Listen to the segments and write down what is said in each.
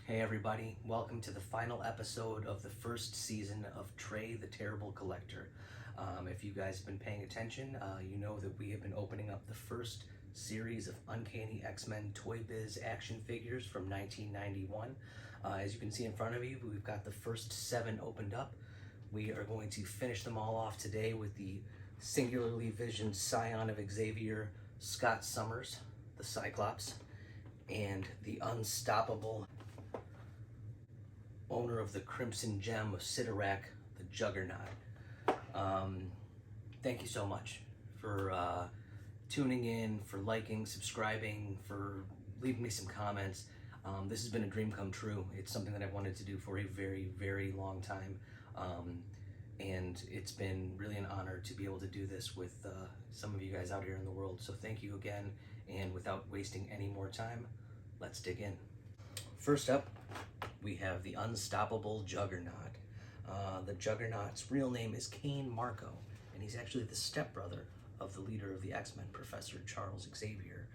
Hey everybody, welcome to the final episode of the first season of Trey the Terrible Collector. If you guys have been paying attention, you know that we have been opening up the first series of Uncanny X-Men Toy Biz action figures from 1991. As you can see in front of you, we've got the first 7 opened up. We are going to finish them all off today with the singularly visioned scion of Xavier, Scott Summers, the Cyclops, and the unstoppable owner of the Crimson Gem of Sidorak, the Juggernaut. Thank you so much for tuning in, for liking, subscribing, for leaving me some comments. This has been a dream come true. It's something that I've wanted to do for a very, very long time. And it's been really an honor to be able to do this with some of you guys out here in the world. So thank you again. And without wasting any more time, let's dig in. First up, we have the unstoppable Juggernaut. The Juggernaut's real name is Cain Marko, and he's actually the stepbrother of the leader of the X-Men, Professor Charles Xavier.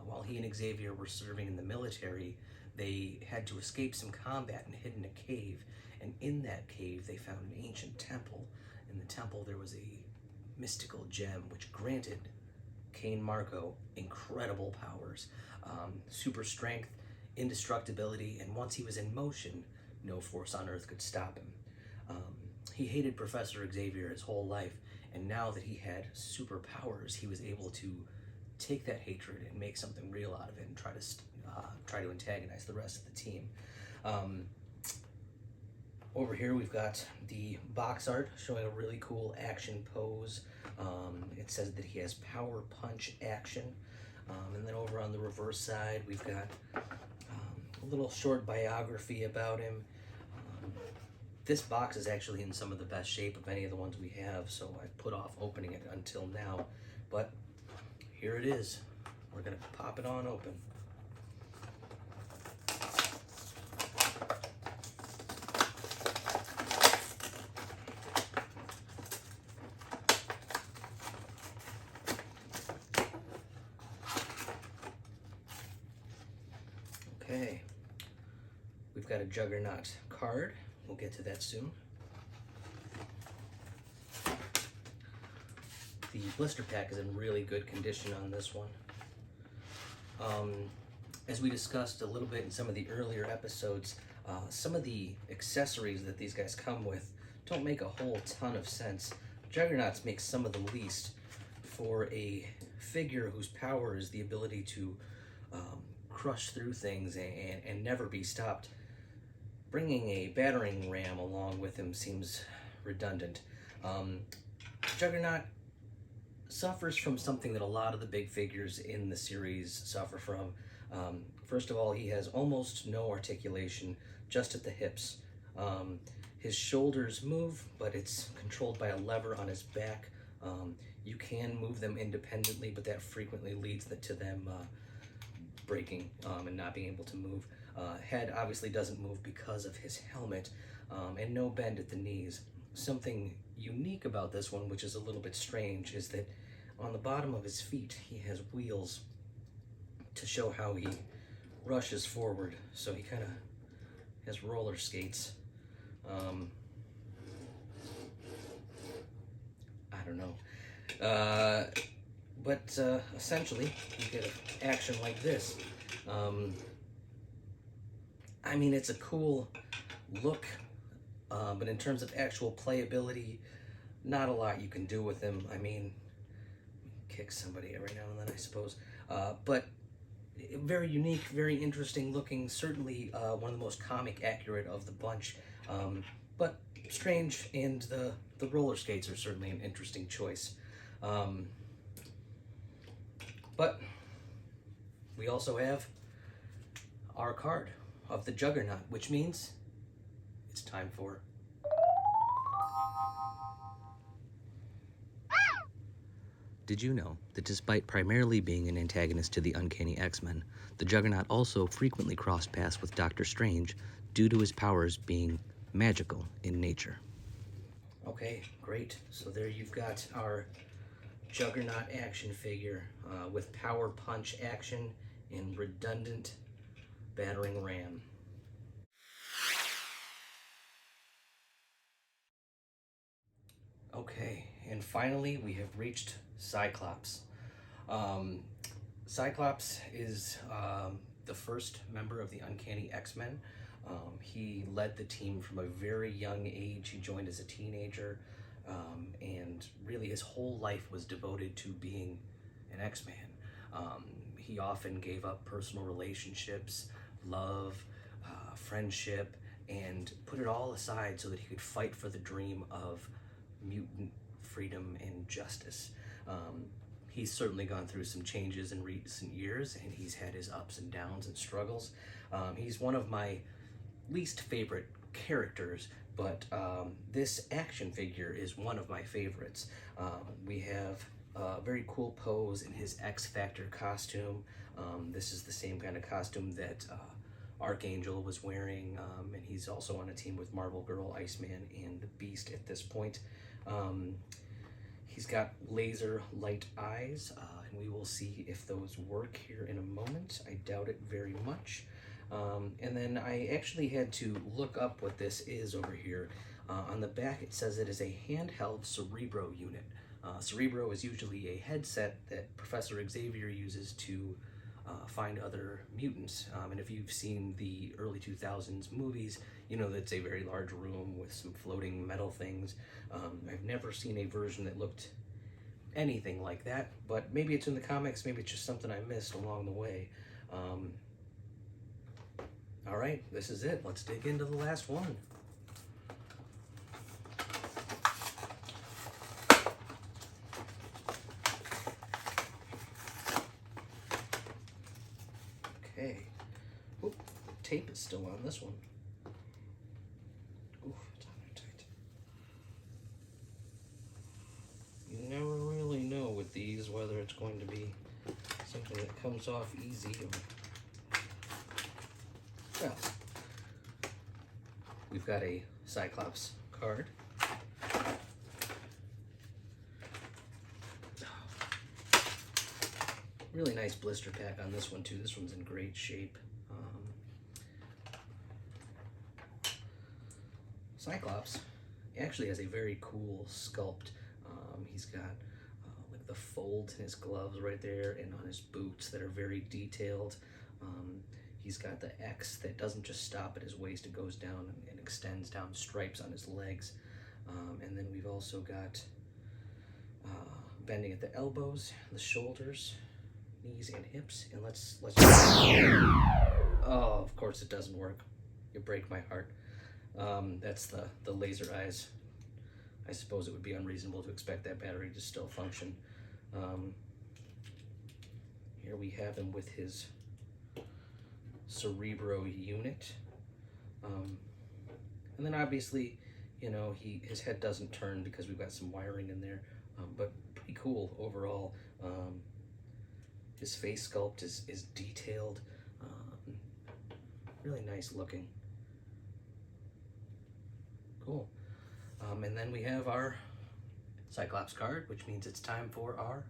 While he and Xavier were serving in the military, they had to escape some combat and hid in a cave. And in that cave, they found an ancient temple. In the temple, there was a mystical gem which granted Cain Marko incredible powers, super strength, indestructibility, and once he was in motion, no force on earth could stop him. He hated Professor Xavier his whole life, and now that he had superpowers, he was able to take that hatred and make something real out of it and try to antagonize the rest of the team. Over here we've got the box art showing a really cool action pose. It says that he has power punch action. And then over on the reverse side, we've got a little short biography about him. This box is actually in some of the best shape of any of the ones we have, so I put off opening it until now. But here it is. We're gonna pop it on open. Okay, we've got a Juggernaut card. We'll get to that soon. The blister pack is in really good condition on this one. As we discussed a little bit in some of the earlier episodes, some of the accessories that these guys come with don't make a whole ton of sense. Juggernauts make some of the least for a figure whose power is the ability to crush through things and never be stopped. Bringing a battering ram along with him seems redundant. Juggernaut suffers from something that a lot of the big figures in the series suffer from. First of all, he has almost no articulation, just at the hips. His shoulders move, but it's controlled by a lever on his back. You can move them independently, but that frequently leads to them breaking and not being able to move. Head obviously doesn't move because of his helmet, and no bend at the knees. Something unique about this one, which is a little bit strange, is that on the bottom of his feet he has wheels to show how he rushes forward. So he kind of has roller skates. I don't know. But essentially, you get an action like this. I mean, it's a cool look, but in terms of actual playability, not a lot you can do with him. I mean, kick somebody every now and then, I suppose. But very unique, very interesting looking, certainly one of the most comic accurate of the bunch. But strange, and the roller skates are certainly an interesting choice. But we also have our card of the Juggernaut, which means it's time for... Did you know that despite primarily being an antagonist to the Uncanny X-Men, the Juggernaut also frequently crossed paths with Doctor Strange due to his powers being magical in nature? Okay, great. So there you've got our Juggernaut action figure with power punch action and redundant battering ram. Okay, and finally we have reached Cyclops. Um, Cyclops is the first member of the Uncanny X-Men. He led the team from a very young age. He joined as a teenager, and really his whole life was devoted to being an X-Man. He often gave up personal relationships, love, friendship, and put it all aside so that he could fight for the dream of mutant freedom and justice. Um, he's certainly gone through some changes in recent years, and he's had his ups and downs and struggles. He's one of my least favorite characters, but this action figure is one of my favorites. We have a very cool pose in his X Factor costume. This is the same kind of costume that Archangel was wearing, and he's also on a team with Marvel Girl, Iceman, and the Beast at this point. He's got laser light eyes, and we will see if those work here in a moment. I doubt it very much. And then I actually had to look up what this is over here. On the back it says it is a handheld Cerebro unit. Cerebro is usually a headset that Professor Xavier uses to find other mutants. And if you've seen the early 2000s movies, you know that's a very large room with some floating metal things. I've never seen a version that looked anything like that, but maybe it's in the comics, maybe it's just something I missed along the way. All right, this is it. Let's dig into the last one. Okay. Oop, the tape is still on this one. Oof, it's on there tight. You never really know with these whether it's going to be something that comes off easy or... Well, we've got a Cyclops card. Really nice blister pack on this one too. This one's in great shape. Cyclops actually has a very cool sculpt. He's got like the folds in his gloves right there and on his boots that are very detailed. He's got the X that doesn't just stop at his waist, it goes down and extends down stripes on his legs. And then we've also got bending at the elbows, the shoulders, knees, and hips. And let's oh, of course it doesn't work. You break my heart. That's the laser eyes. I suppose it would be unreasonable to expect that battery to still function. Here we have him with his Cerebro unit. And then obviously, you know, his head doesn't turn because we've got some wiring in there, but pretty cool overall. His face sculpt is detailed, really nice looking. Cool. And then we have our Cyclops card, which means it's time for our...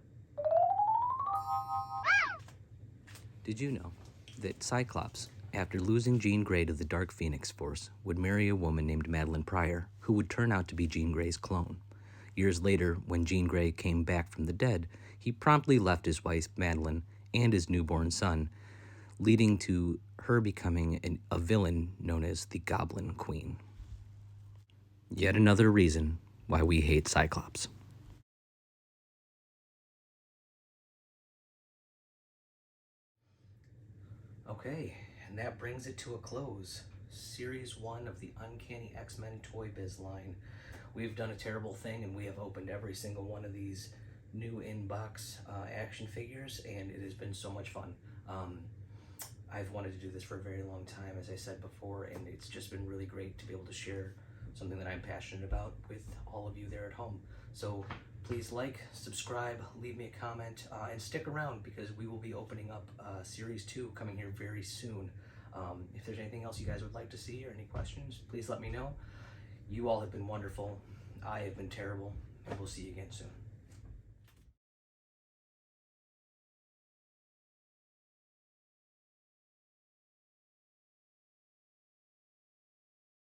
Did you know that Cyclops, after losing Jean Grey to the Dark Phoenix Force, would marry a woman named Madeline Pryor, who would turn out to be Jean Grey's clone? Years later, when Jean Grey came back from the dead, he promptly left his wife Madeline and his newborn son, leading to her becoming a villain known as the Goblin Queen. Yet another reason why we hate Cyclops. Okay, and that brings it to a close. Series 1 of the Uncanny X-Men Toy Biz line. We've done a terrible thing and we have opened every single one of these new in-box action figures, and it has been so much fun. I've wanted to do this for a very long time, as I said before, and it's just been really great to be able to share something that I'm passionate about with all of you there at home. So please like, subscribe, leave me a comment, and stick around because we will be opening up Series 2 coming here very soon. If there's anything else you guys would like to see or any questions, please let me know. You all have been wonderful. I have been terrible, and we'll see you again soon.